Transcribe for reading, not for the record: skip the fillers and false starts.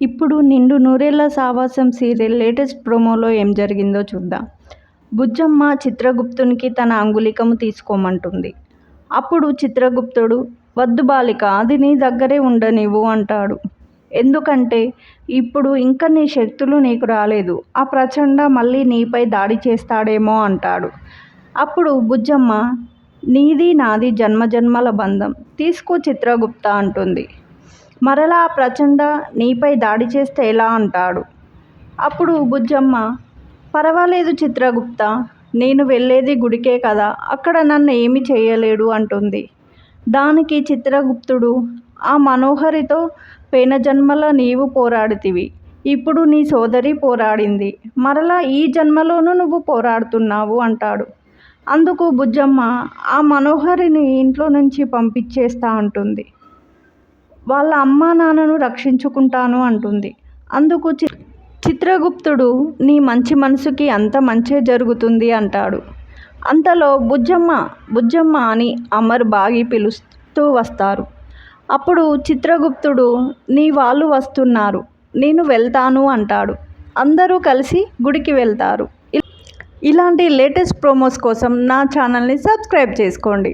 ఇప్పుడు నిండు నూరేళ్ల సావాసం సీరియల్ లేటెస్ట్ ప్రోమోలో ఏం జరిగిందో చూద్దాం. బుజ్జమ్మ చిత్రగుప్తునికి తన అంగుళికము తీసుకోమంటుంది. అప్పుడు చిత్రగుప్తుడు, వద్దు బాలిక, అది నీ దగ్గరే ఉండనివ్వు అంటాడు. ఎందుకంటే ఇప్పుడు ఇంకా నీ శక్తులు నీకు రాలేదు, ఆ ప్రచండ మళ్ళీ నీపై దాడి చేస్తాడేమో అంటాడు. అప్పుడు బుజ్జమ్మ, నీది నాది జన్మజన్మల బంధం, తీసుకో చిత్రగుప్త అంటుంది. మరలా ఆ ప్రచండ నీపై దాడి చేస్తే ఎలా అంటాడు. అప్పుడు బుజ్జమ్మ, పర్వాలేదు చిత్రగుప్త, నేను వెళ్ళేది గుడికే కదా, అక్కడ నన్ను ఏమి చేయలేడు అంటుంది. దానికి చిత్రగుప్తుడు, ఆ మనోహరితో పేనజన్మల నీవు పోరాడితివి, ఇప్పుడు నీ సోదరి పోరాడింది, మరలా ఈ జన్మలోనూ నువ్వు పోరాడుతున్నావు అంటాడు. అందుకు బుజ్జమ్మ, ఆ మనోహరిని ఇంట్లో నుంచి పంపించేస్తా అంటుంది. వాళ్ళ అమ్మా నాన్నను రక్షించుకుంటాను అంటుంది. అందుకు చిత్రగుప్తుడు, నీ మంచి మనసుకి అంత మంచే జరుగుతుంది అంటాడు. అంతలో బుజ్జమ్మ బుజ్జమ్మ అని అమర్ బాగి పిలుస్తూ వస్తారు. అప్పుడు చిత్రగుప్తుడు, నీ వాళ్ళు వస్తున్నారు, నేను వెళ్తాను అంటాడు. అందరూ కలిసి గుడికి వెళ్తారు. ఇలాంటి లేటెస్ట్ ప్రోమోస్ కోసం నా ఛానల్ని సబ్స్క్రైబ్ చేసుకోండి.